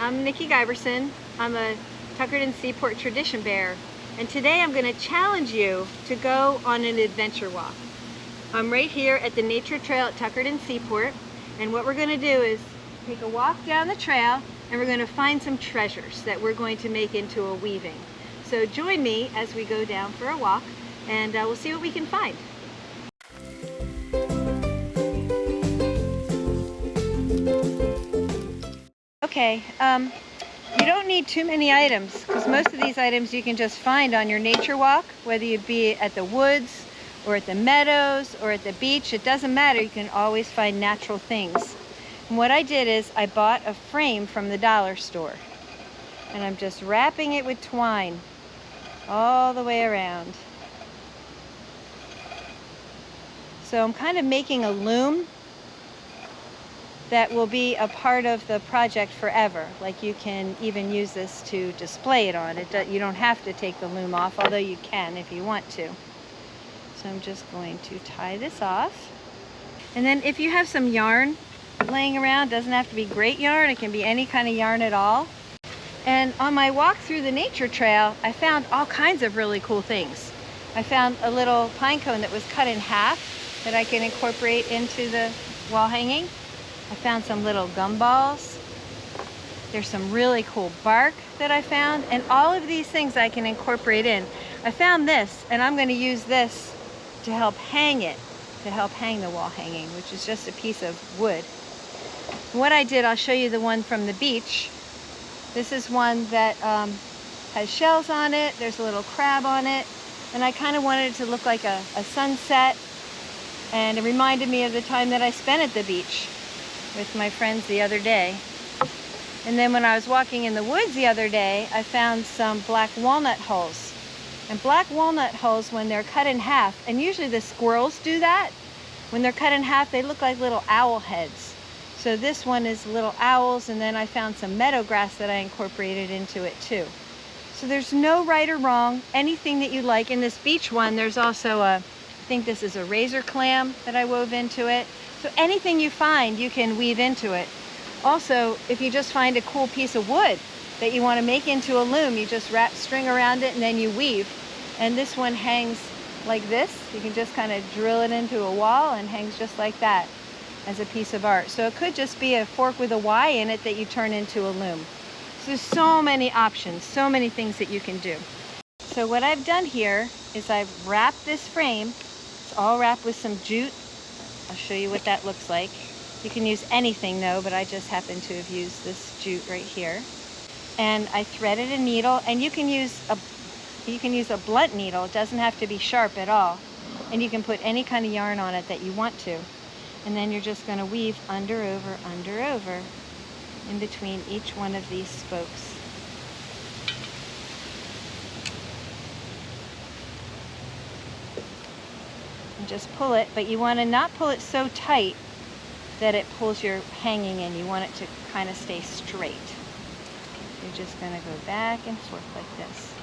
I'm Niki Giberson. I'm a Tuckerton Seaport tradition bearer, and today I'm going to challenge you to go on an adventure walk. I'm right here at the nature trail at Tuckerton Seaport, and what we're going to do is take a walk down the trail and we're going to find some treasures that we're going to make into a weaving. So join me as we go down for a walk, and we'll see what we can find. Okay, you don't need too many items because most of these items you can just find on your nature walk, whether you be at the woods or at the meadows or at the beach. It doesn't matter, you can always find natural things. And what I did is I bought a frame from the dollar store, and I'm just wrapping it with twine all the way around. So I'm kind of making a loom that will be a part of the project forever. Like, you can even use this to display it on. You don't have to take the loom off, although you can if you want to. So I'm just going to tie this off. And then if you have some yarn laying around, doesn't have to be great yarn, it can be any kind of yarn at all. And on my walk through the nature trail, I found all kinds of really cool things. I found a little pine cone that was cut in half that I can incorporate into the wall hanging. I found some little gumballs. There's some really cool bark that I found, and all of these things I can incorporate in. I found this, and I'm going to use this to help hang it, to help hang the wall hanging, which is just a piece of wood. What I did, I'll show you the one from the beach. This is one that has shells on it. There's a little crab on it, and I kind of wanted it to look like a sunset, and it reminded me of the time that I spent at the beach with my friends the other day. And then when I was walking in the woods the other day, I found some black walnut hulls. And black walnut hulls, when they're cut in half, and usually the squirrels do that, when they're cut in half, they look like little owl heads. So this one is little owls, and then I found some meadow grass that I incorporated into it too. So there's no right or wrong, anything that you like. In this beach one, there's also I think this is a razor clam that I wove into it. So anything you find, you can weave into it. Also, if you just find a cool piece of wood that you want to make into a loom, you just wrap string around it and then you weave. And this one hangs like this. You can just kind of drill it into a wall and hangs just like that as a piece of art. So it could just be a fork with a Y in it that you turn into a loom. So there's so many options, so many things that you can do. So what I've done here is I've wrapped this frame. It's all wrapped with some jute. I'll show you what that looks like. You can use anything though, but I just happen to have used this jute right here. And I threaded a needle, and you can use a blunt needle. It doesn't have to be sharp at all. And you can put any kind of yarn on it that you want to. And then you're just going to weave under, over in between each one of these spokes. And just pull it, but you want to not pull it so tight that it pulls your hanging in. You want it to kind of stay straight. You're just going to go back and forth like this.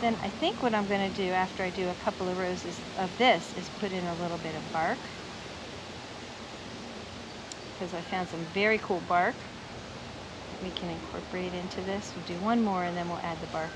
Then I think what I'm going to do after I do a couple of rows of this is put in a little bit of bark, because I found some very cool bark that we can incorporate into this. We'll do one more and then we'll add the bark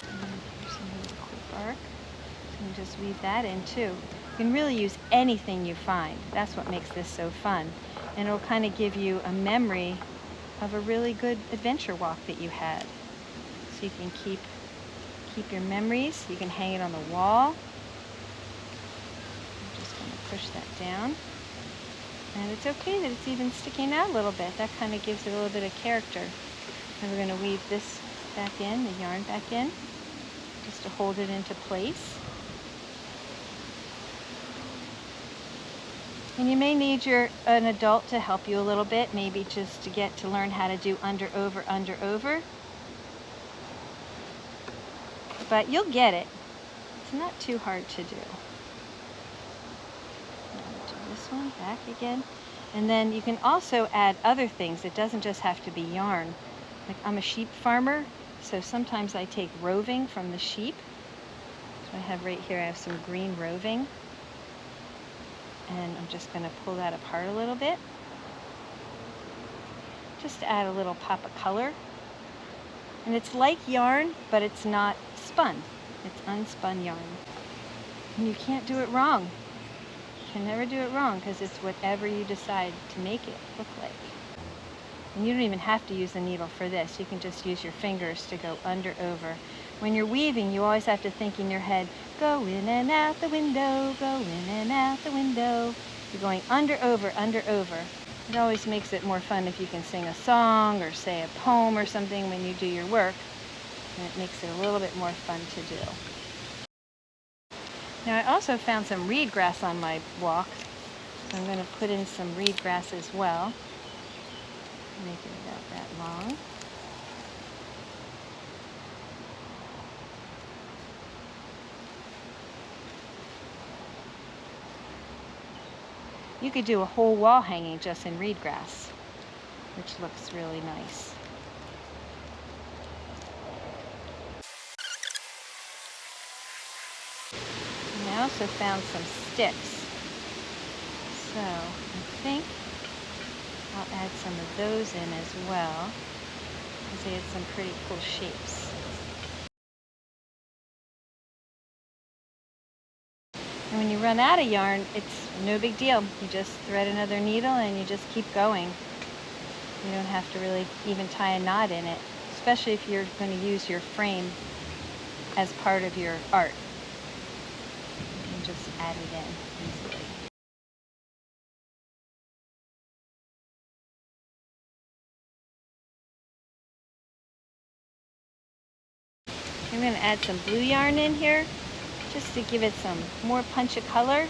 in. And here's some really cool bark. You can just weave that in too. You can really use anything you find. That's what makes this so fun. And it'll kind of give you a memory of a really good adventure walk that you had. So you can keep your memories. You can hang it on the wall. I'm just going to push that down. And it's okay that it's even sticking out a little bit. That kind of gives it a little bit of character. And we're going to weave this back in, the yarn back in, just to hold it into place. And you may need an adult to help you a little bit, maybe just to get to learn how to do under, over. But you'll get it. It's not too hard to do. Now do this one back again. And then you can also add other things. It doesn't just have to be yarn. Like, I'm a sheep farmer, so sometimes I take roving from the sheep. So I have right here, I have some green roving. And I'm just going to pull that apart a little bit. just to add a little pop of color. And it's like yarn, but it's not spun. It's unspun yarn. And you can't do it wrong. You can never do it wrong because it's whatever you decide to make it look like. And you don't even have to use a needle for this. You can just use your fingers to go under, over. When you're weaving, you always have to think in your head, go in and out the window, go in and out the window. You're going under, over, under, over. It always makes it more fun if you can sing a song or say a poem or something when you do your work. And it makes it a little bit more fun to do. Now I also found some reed grass on my walk. So I'm going to put in some reed grass as well. Make it about that long. You could do a whole wall hanging just in reed grass, which looks really nice. And I also found some sticks. So I think I'll add some of those in as well, because they had some pretty cool shapes. And when you run out of yarn, it's no big deal. You just thread another needle and you just keep going. You don't have to really even tie a knot in it, especially if you're going to use your frame as part of your art. You can just add it in easily. I'm going to add some blue yarn in here just to give it some more punch of color.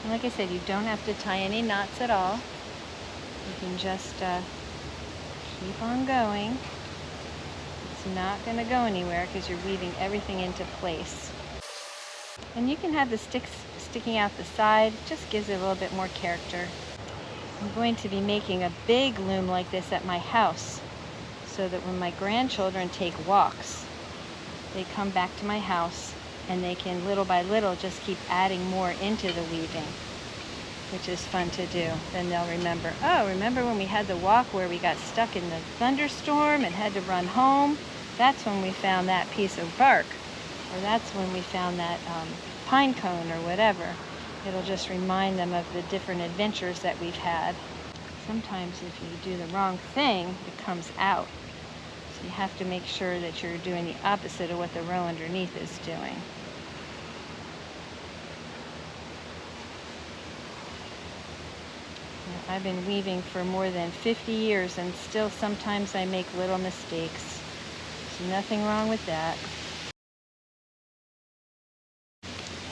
And like I said, you don't have to tie any knots at all. You can just keep on going. It's not going to go anywhere because you're weaving everything into place. And you can have the sticks sticking out the side. It just gives it a little bit more character. I'm going to be making a big loom like this at my house so that when my grandchildren take walks, they come back to my house and they can little by little just keep adding more into the weaving, which is fun to do. Then they'll remember, oh, remember when we had the walk where we got stuck in the thunderstorm and had to run home? That's when we found that piece of bark, or that's when we found that pine cone or whatever. It'll just remind them of the different adventures that we've had. Sometimes if you do the wrong thing, it comes out. So you have to make sure that you're doing the opposite of what the row underneath is doing. I've been weaving for more than 50 years and still sometimes I make little mistakes. There's nothing wrong with that.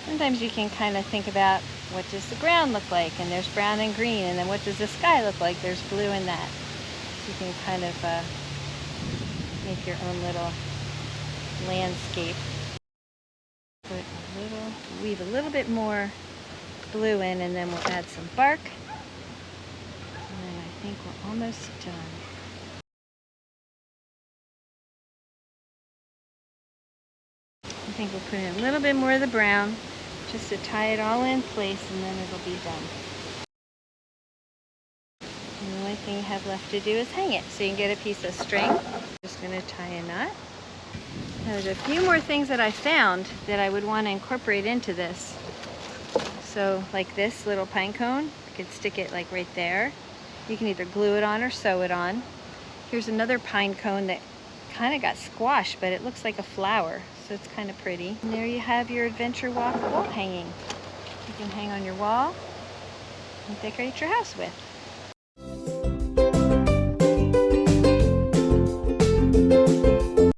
Sometimes you can kind of think about what does the ground look like, and there's brown and green, and then what does the sky look like? There's blue in that. So you can kind of make your own little landscape. Weave a little bit more blue in, and then we'll add some bark. And then I think we're almost done. I think we'll put in a little bit more of the brown just to tie it all in place, and then it'll be done. And the only thing you have left to do is hang it. So you can get a piece of string. Just going to tie a knot. Now there's a few more things that I found that I would want to incorporate into this. So like this little pine cone, I could stick it like right there. You can either glue it on or sew it on. Here's another pine cone that kind of got squashed, but it looks like a flower, so it's kind of pretty. And there you have your adventure walk wall hanging. You can hang on your wall and decorate your house with.